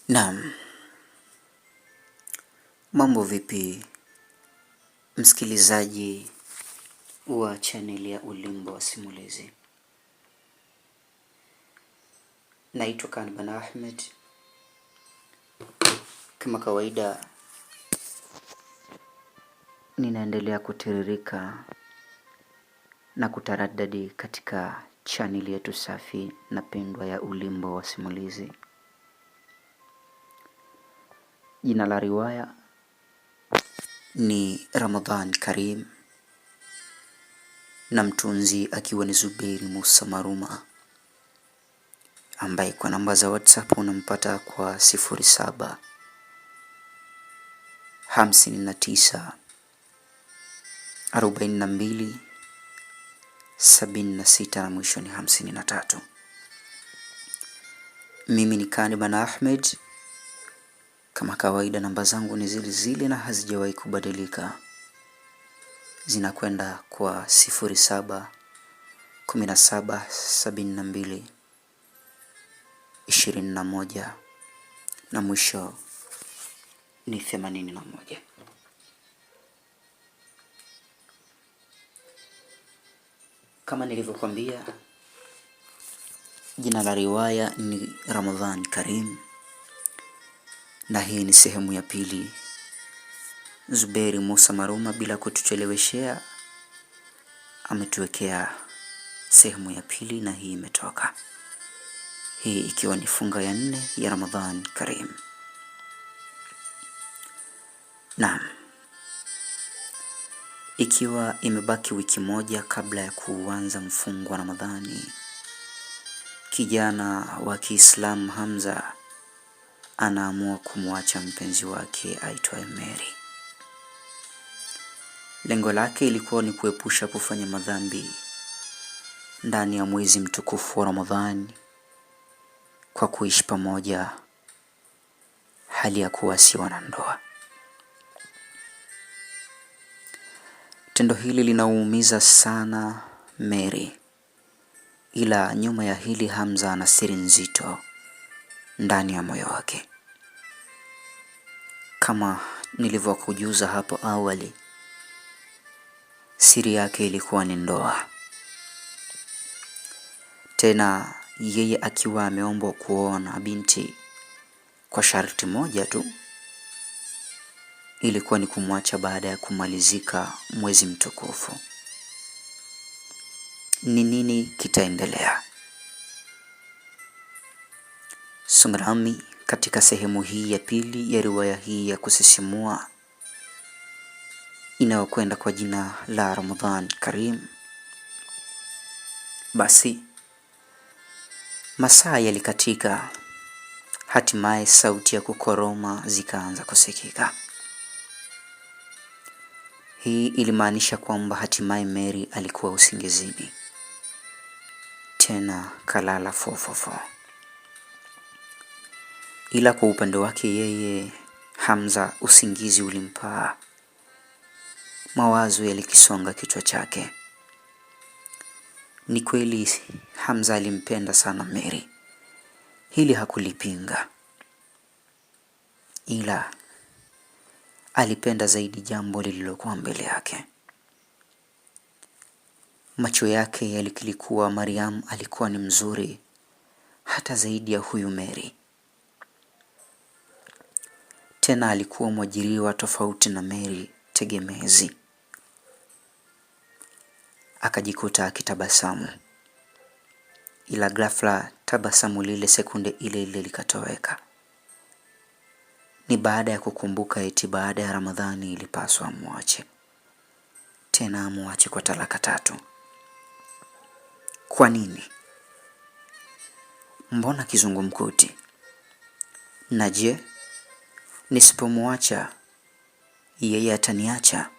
Naam, mambo vipi msikilizaji wa chaneli ya Ulimbo wa Simulizi. Naitwa Kanban Ahmed. Kama kawaida ninaendelea kutiririka na kutaradadi katika chaneli yetu safi na pendwa ya Ulimbo wa Simulizi. Jina la riwaya ni Ramadhan Karim na mtunzi akiwa ni Zuberi Musa Maruma, ambaye kwa namba za WhatsApp unampata kwa 07 59 42 76 na mwisho ni 53. Mimi ni Kanban Ahmed. Kama kawaida namba zangu ni zile zile na hazijawahi kubadilika. Zinakwenda kwa 07 17 72 21 na mwisho ni 81. Kama nilivyokuambia, jina la riwaya ni Ramadhan Karim na hii ni sehemu ya pili. Zuberi Musa Maruma bila kutucheleweshea ametuwekea sehemu ya pili na hii imetoka. Hii ikiwa ni funga ya 4 ya Ramadhan Karim. Naam. Ikiwa imebaki wiki moja kabla ya kuanza mfungo wa Ramadhani, kijana wa Kiislamu Hamza anaamua kumwacha mpenzi wake aitwaye Mary. Lengo lake ilikuwa ni kuepusha kufanya madhambi ndani ya mwezi mtukufu wa Ramadhani kwa kuishi pamoja hali ya kuwa si wanandoa. Tendo hili linaumiza sana Mary, ila nyuma ya hili Hamza ana siri nzito ndani ya moyo wake. Kama nilivyokujuza hapo awali, siri yake ilikuwa ni ndoa. Tena yeye akiwa ameombwa kuoa binti kwa sharti moja tu, ilikuwa ni kumwacha baada ya kumalizika mwezi mtukufu. Ni nini kitaendelea? Sungrami katika sehemu hii ya pili ya riwaya hii ya kusisimua inayokwenda kwa jina la Ramadhan Karim. Basi masaa yalikatika, hatimaye sauti ya kukoroma zikaanza kusikika. Hii ilimaanisha kwamba hatimaye Mary alikuwa usingizini, tena kalala fofofo. Ila kwa upande wake yeye Hamza, usingizi ulimpaa. Mawazo yalikisonga kichwa chake. Ni kweli Hamza alimpenda sana Mary, hili hakulipinga, ila alipenda zaidi jambo lililokuwa mbele yake. Macho yake yalikilikuwa Mariam alikuwa ni mzuri hata zaidi ya huyu Mary. Tena alikuwa mwajiriwa tofauti na Mary, tegemezi. Akajikuta akitabasamu, ila ghafla tabasamu lile sekunde ile ile likatoweka. Ni baada ya kukumbuka eti baada ya Ramadhani ilipaswa amwache, tena amwache kwa talaka 3. Kwa nini? Mbona kizungumkuti? Na je, nisipomwacha yeye ataniacha?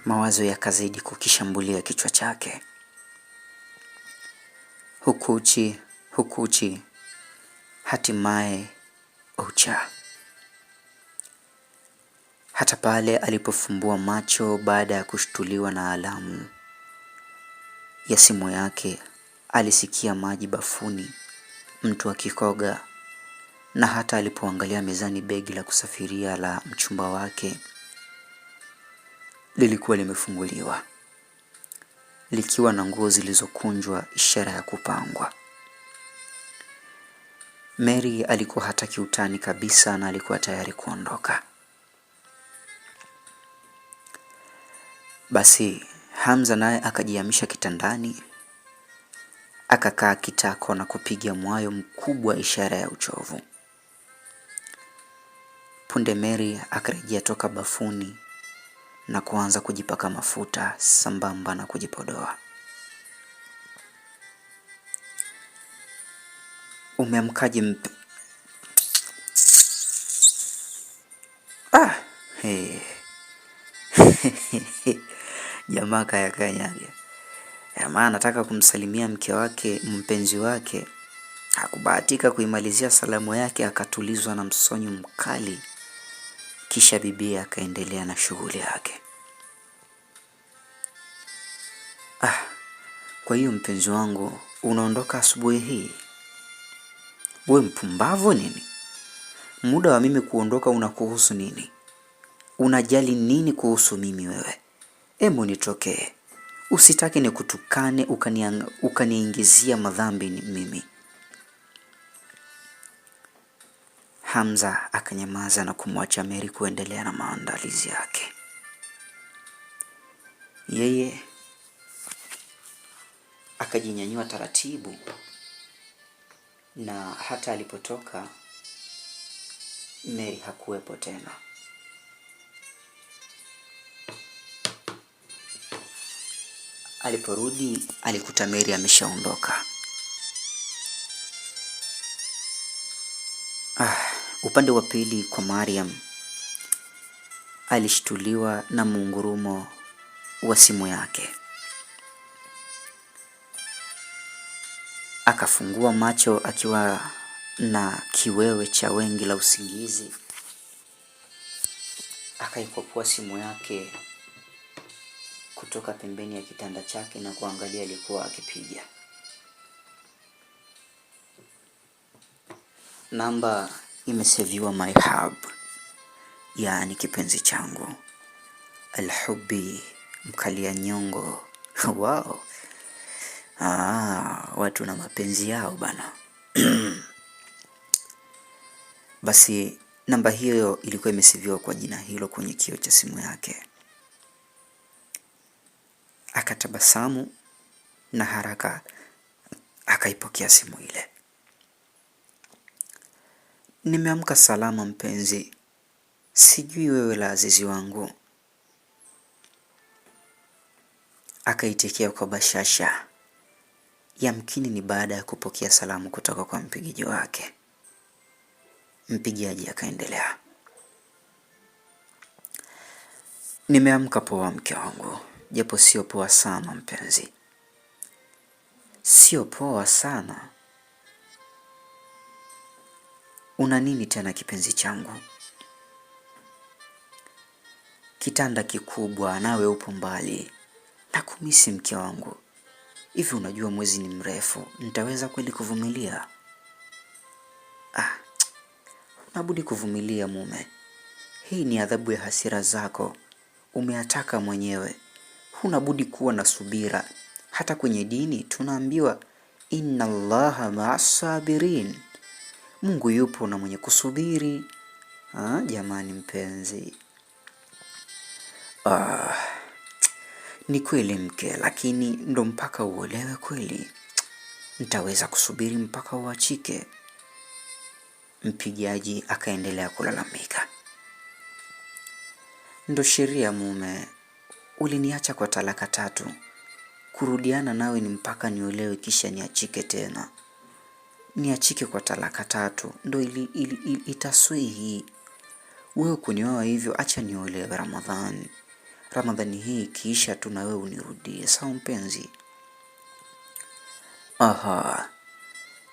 Mawazo yakazidi kukishambulia kichwa chake. Hukuchi, hatimaye ucha. Hata pale alipofumbua macho baada ya kushtuliwa na alamu ya simu yake, alisikia maji bafuni mtu akikoga, na hata alipoangalia mezani begi la kusafiria la mchumba wake lilikuwa limefunguliwa, likiwa na nguo zilizokunjwa, ishara ya kupangwa. Mary alikuwa hataki utani kabisa na alikuwa tayari kuondoka. Basi Hamza naye akajihamisha kitandani, akakaa kitako na kupiga mwayo mkubwa, ishara ya uchovu. Punde Mary akarejea toka bafuni na kuanza kujipaka mafuta sambamba na kujipodoa. Umeamkaje hey. Jamaa kayakanyaga. Jamaa anataka kumsalimia mke wake, mpenzi wake. Hakubahatika kuimalizia salamu yake, akatulizwa na msonyo mkali. Kisha bibi akaendelea na shughuli yake. Kwa hiyo mpenzi wangu, unaondoka asubuhi hii? We mpumbavu nini? Muda wa mimi kuondoka unakuhusu nini? Unajali nini kuhusu mimi wewe? Hebu nitokee. Usitaki nikutukane ukaniingizia madhambi mimi. Hamza akanyamaza na kumwacha Mary kuendelea na maandalizi yake. Yeye akajinyanyua taratibu, na hata alipotoka Mary hakuwepo tena. Aliporudi alikuta Mary ameshaondoka. Upande wa pili kwa Mariam, alishtuliwa na mungurumo wa simu yake. Akafungua macho akiwa na kiwewe cha wengi la usingizi. Akaipopua simu yake kutoka pembeni ya kitanda chake na kuangalia alikuwa akipiga. Namba imeseviwa my hub, yaani kipenzi changu. Alhubi mkalia nyongo. Wow. Watu na mapenzi yao bana. Basi namba hiyo ilikuwa imeseviwa kwa jina hilo kwenye kioo cha simu yake. Akatabasamu na haraka akaipokea simu ile. Nimeamka salama mpenzi, sijui wewe la azizi wangu. Akaitikia kwa bashasha. Yamkini ni baada ya kupokea salamu kutoka kwa mpigaji wake. Mpigaji akaendelea. Nimeamka poa mke wangu, japo sio poa sana mpenzi. Sio poa sana? Una nini tena kipenzi changu? Kitanda kikubwa nawe upo mbali. Nakumisi mke wangu. Hivi unajua mwezi ni mrefu, nitaweza kweli kuvumilia? Unabudi kuvumilia mume. Hii ni adhabu ya hasira zako. Umeataka mwenyewe. Hunabudi kuwa na subira. Hata kwenye dini tunaambiwa inna Allaha ma'as sabirin. Mungu yupo na mwenye kusubiri. Jamani mpenzi. Ni kweli mke, lakini ndo mpaka uolewe kweli. Nitaweza kusubiri mpaka uachike. Mpigaji akaendelea kulalamika. Ndo sheria mume, uliniacha kwa talaka 3. Kurudiana nawe ni mpaka niolewe kisha niachike tena. Niachike kwa talaka 3, ndo itaswihi. Wewe kunioa hivyo, acha niolewe Ramadhani. Ramadhani hii kisha tu na wewe unirudie, sawa mpenzi?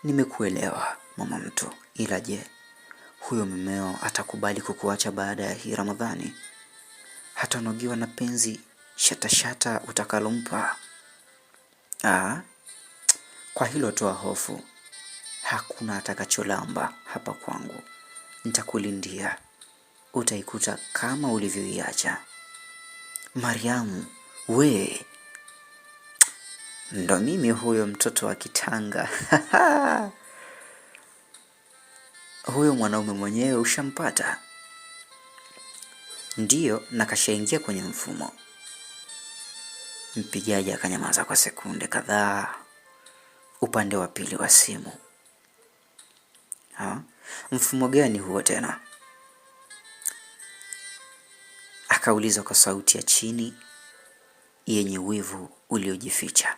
Nimekuelewa mama mtu, ila je, huyo mumeo atakubali kukuacha baada ya hii Ramadhani? Hatanogiwa na penzi shata utakalompa? Kwa hilo toa hofu. hakuna atakacholamba hapa kwangu. Nitakulindia, utaikuta kama ulivyoiacha. Mariamu, we, ndo mimi huyo mtoto wa kitanga. Huyo mwanaume mwenyewe ushampata? Ndiyo, na kashaingia kwenye mfumo. Mpigaji akanyamaza kwa sekunde kadhaa upande wa pili wa simu. Mfumo gani huo tena? Akauliza kwa sauti ya chini yenye wivu uliojificha.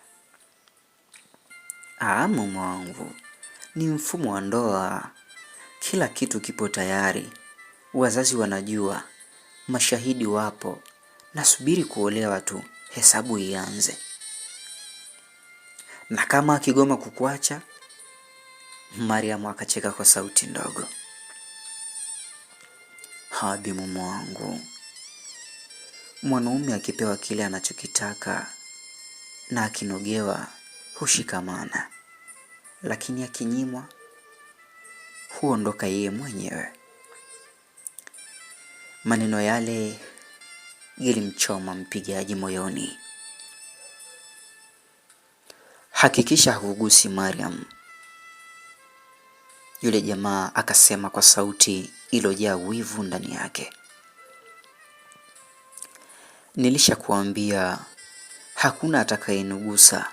Mume wangu, ni mfumo wa ndoa. Kila kitu kipo tayari, wazazi wanajua, mashahidi wapo, nasubiri kuolewa tu, hesabu ianze. Na kama akigoma kukuacha? Mariamu akacheka kwa sauti ndogo. Hadi mume wangu, mwanaume akipewa kile anachokitaka na akinogewa hushikamana, lakini akinyimwa huondoka yeye mwenyewe. Maneno yale yalimchoma mpigaji moyoni. Hakikisha hugusi Mariam, yule jamaa akasema kwa sauti iliyojaa wivu ndani yake. Nilishakuambia hakuna atakayenugusa.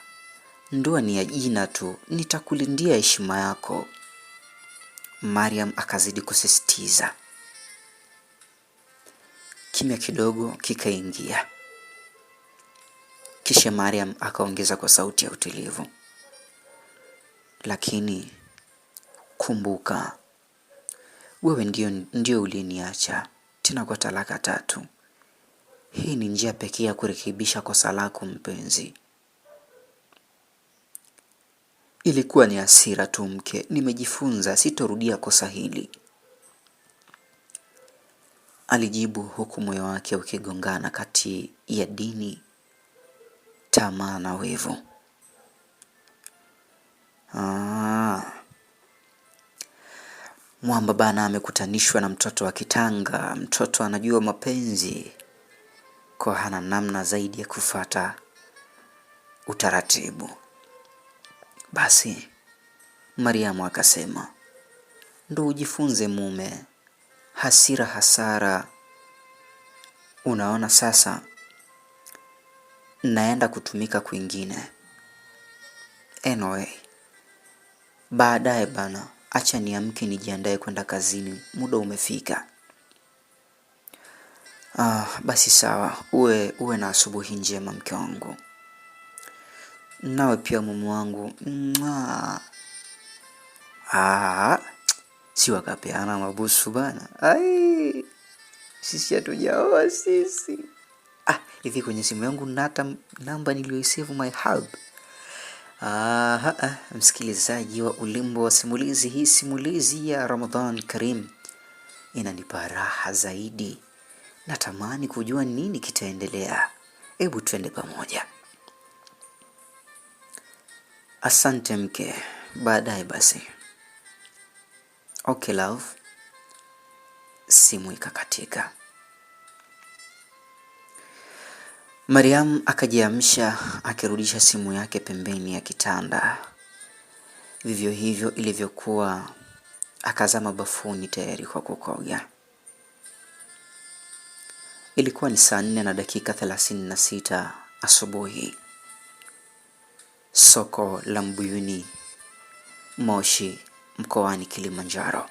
Ndoa ni ya jina tu, nitakulindia heshima yako. Mariam akazidi kusisitiza. Kimya kidogo kikaingia. Kisha Mariam akaongeza kwa sauti ya utulivu. Lakini kumbuka, wewe ndio uliniacha, tena kwa talaka 3. Hii ni njia pekee ya kurekebisha kosa lako mpenzi. Ilikuwa ni hasira tu mke, nimejifunza sitorudia kosa hili, alijibu huku moyo wake ukigongana kati ya dini, tamaa na wivu. Mwamba bana amekutanishwa na mtoto wa kitanga. Mtoto anajua mapenzi, kwa hana namna zaidi ya kufata utaratibu. Basi Mariamu akasema, ndo ujifunze mume, hasira hasara. Unaona sasa naenda kutumika kwingine. Anyway, baadaye bana, acha niamke nijiandae kwenda kazini, muda umefika. Basi sawa, uwe na asubuhi njema mke wangu. Nawe pia mume wangu. Si wakapeana mabusu bana. Sisi hatujaoa sisi. Hivi kwenye simu yangu nata namba niliyoisave my hub. Msikilizaji wa Ulimbo wa Simulizi, hii simulizi ya Ramadhan Karim inanipa raha zaidi. Natamani kujua nini kitaendelea. Hebu twende pamoja. Asante mke, baadaye basi. Okay love. Simu ikakatika. Mariam akajiamsha akirudisha simu yake pembeni ya kitanda. Vivyo hivyo ilivyokuwa, akazama bafuni tayari kwa kukoga. Ilikuwa ni saa 4 na dakika 36 asubuhi. Soko la Mbuyuni, Moshi, mkoani Kilimanjaro.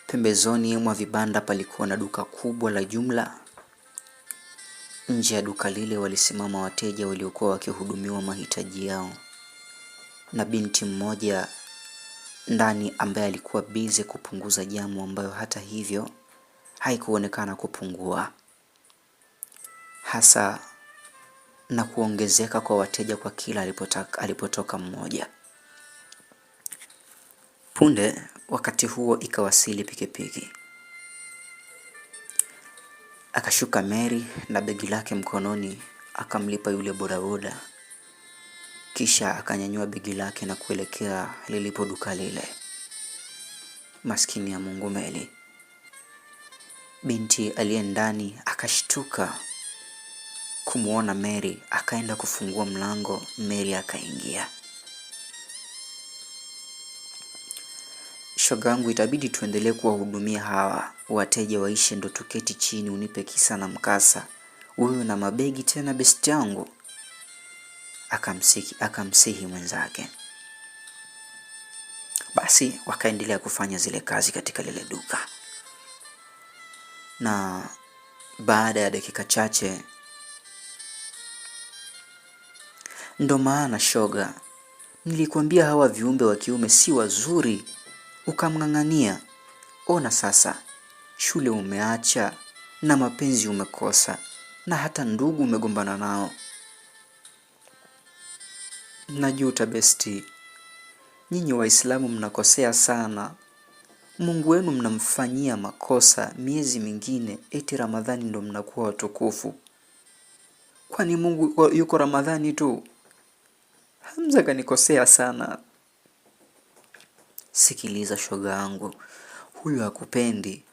Pembezoni mwa vibanda palikuwa na duka kubwa la jumla. Nje ya duka lile walisimama wateja waliokuwa wakihudumiwa mahitaji yao, na binti mmoja ndani ambaye alikuwa bize kupunguza jamu ambayo hata hivyo haikuonekana kupungua, hasa na kuongezeka kwa wateja kwa kila alipotoka mmoja. Punde wakati huo ikawasili pikipiki. Akashuka Mary na begi lake mkononi, akamlipa yule bodaboda Kisha akanyanyua begi lake na kuelekea lilipo duka lile. Maskini ya Mungu Meli. Binti aliye ndani akashtuka kumwona Mary, akaenda kufungua mlango, Mary akaingia. Shogangu, itabidi tuendelee kuwahudumia hawa wateja waishe ndo tuketi chini unipe kisa na mkasa. Wewe na mabegi tena besti yangu. Akamsihi mwenzake. Basi wakaendelea kufanya zile kazi katika lile duka. Na baada ya dakika chache, ndo maana shoga, nilikuambia hawa viumbe wa kiume si wazuri, ukamng'ang'ania. Ona sasa, shule umeacha na mapenzi umekosa na hata ndugu umegombana nao. Najuta besti, nyinyi Waislamu mnakosea sana. Mungu wenu mnamfanyia makosa miezi mingine, eti Ramadhani ndo mnakuwa watukufu. Kwani Mungu yuko Ramadhani tu? Hamza kanikosea sana. Sikiliza shoga yangu, huyu hakupendi.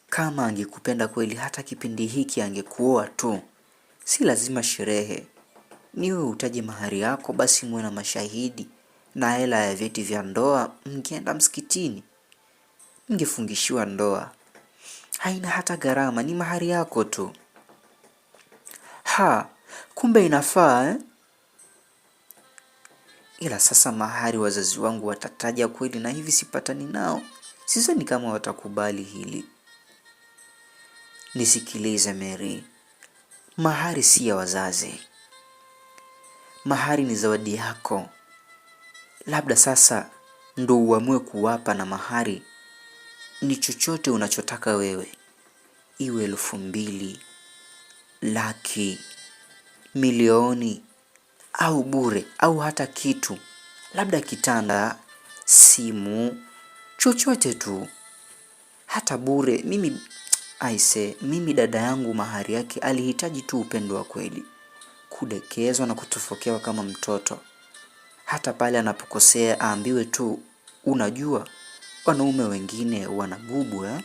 Kama angekupenda kweli hata kipindi hiki angekuoa tu. Si lazima sherehe. Niwe utaje mahari yako, basi muwe na mashahidi na hela ya vyeti vya ndoa, mngeenda msikitini, mngefungishiwa ndoa. Haina hata gharama, ni mahari yako tu. Kumbe inafaa Ila sasa mahari wazazi wangu watataja kweli, na hivi sipatani nao. Sidhani kama watakubali hili. Nisikilize Mary, mahari si ya wazazi. Mahari ni zawadi yako. Labda sasa ndo uamue kuwapa, na mahari ni chochote unachotaka wewe. Iwe 200,000, laki, milioni, au bure, au hata kitu. Labda kitanda, simu, chochote tu. Hata bure. Mimi dada yangu mahari yake alihitaji tu upendo wa kweli. Kudekezwa na kutofokewa kama mtoto. Hata pale anapokosea aambiwe tu, unajua wanaume wengine wanagubu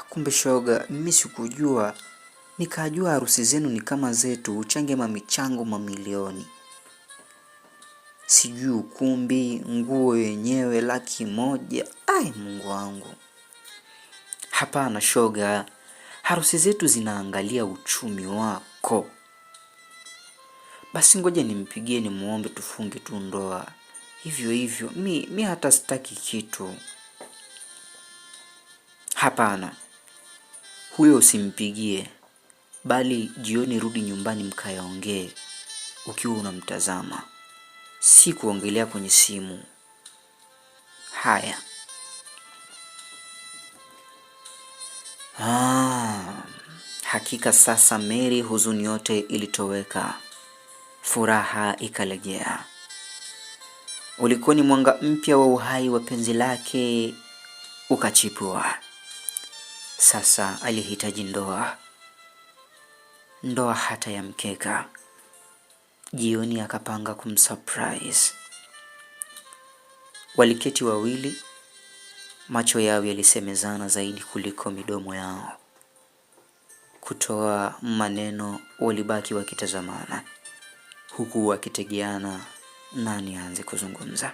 kumbe shoga, mimi sikujua. Nikajua harusi zenu ni kama zetu, uchange mamichango mamilioni. Sijui ukumbi, nguo yenyewe 100,000. Mungu wangu. Hapana shoga, harusi zetu zinaangalia uchumi wako. Basi ngoja nimpigie nimuombe tufunge tu ndoa. Hivyo, mi hata sitaki kitu. Hapana, huyo usimpigie. Bali jioni rudi nyumbani mkayaongee ukiwa unamtazama. Si kuongelea kwenye simu. Haya. Hakika sasa Mary huzuni yote ilitoweka. Furaha ikarejea. Ulikuwa ni mwanga mpya wa uhai wa penzi lake ukachipua. Sasa alihitaji ndoa. Ndoa hata ya mkeka. Jioni akapanga kumsurprise. Waliketi wawili, macho yao yalisemezana zaidi kuliko midomo yao. Kutoa maneno walibaki wakitazamana, huku wakitegeana nani aanze kuzungumza.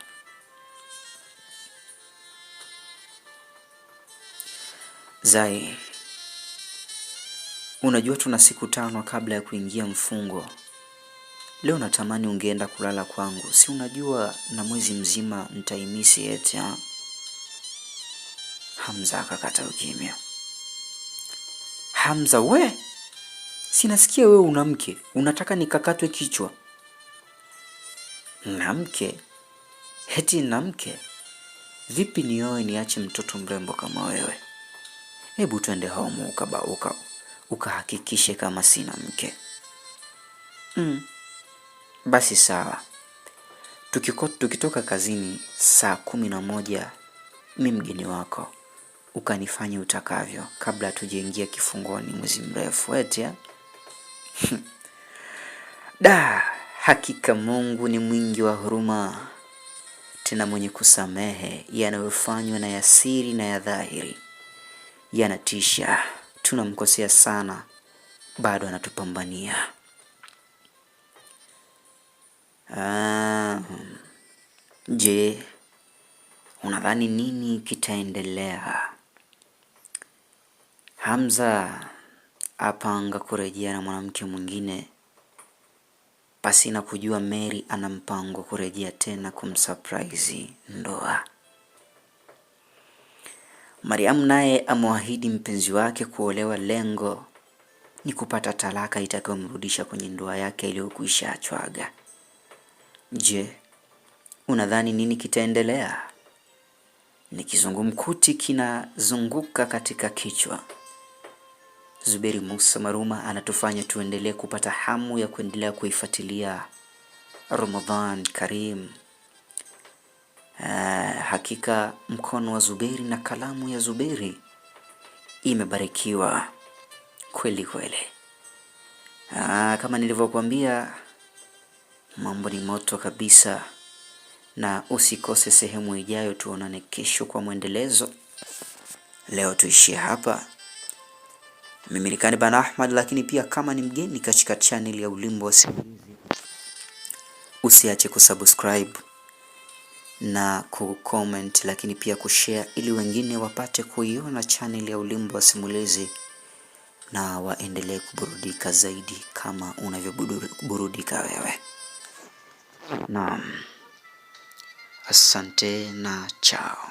Zai, unajua tuna siku 5 kabla ya kuingia mfungo. Leo natamani ungeenda kulala kwangu. Si unajua na mwezi mzima nitaimisi eti. Hamza akakata ukimya. Hamza we! Sinasikia wewe una mke. Unataka nikakatwe kichwa? Na mke? Eti na mke? Vipi nioe niache mtoto mrembo kama wewe? Hebu twende home ukahakikishe kama sina mke. Basi sawa. Tukitoka kazini saa 11, mimi mgeni wako. Ukanifanya utakavyo kabla tujaingia kifungoni mwezi mrefu eti. Da, hakika Mungu ni mwingi wa huruma, tena mwenye kusamehe. Yanayofanywa na ya siri na ya dhahiri yanatisha. Tunamkosea sana, bado anatupambania. Je, unadhani nini kitaendelea? Hamza apanga kurejea na mwanamke mwingine pasina kujua Mary ana mpango kurejea tena kumsurprise ndoa. Mariam naye amwahidi mpenzi wake kuolewa, lengo ni kupata talaka itakayomrudisha kwenye ndoa yake iliyokwisha achwaga. Je, unadhani nini kitaendelea? Ni kizungumkuti kinazunguka katika kichwa. Zuberi Musa Maruma anatufanya tuendelee kupata hamu ya kuendelea kuifuatilia Ramadhan Karim. Hakika mkono wa Zuberi na kalamu ya Zuberi imebarikiwa kweli kweli. Kama nilivyokuambia, mambo ni moto kabisa, na usikose sehemu ijayo. Tuonane kesho kwa mwendelezo. Leo tuishie hapa. Mimi ni Kaniban Ahmad, lakini pia kama ni mgeni katika channel ya Ulimbo wa Simulizi, usiache kusubscribe na kucomment, lakini pia kushare ili wengine wapate kuiona channel ya Ulimbo wa Simulizi na waendelee kuburudika zaidi kama unavyoburudika wewe. Naam. Asante na chao.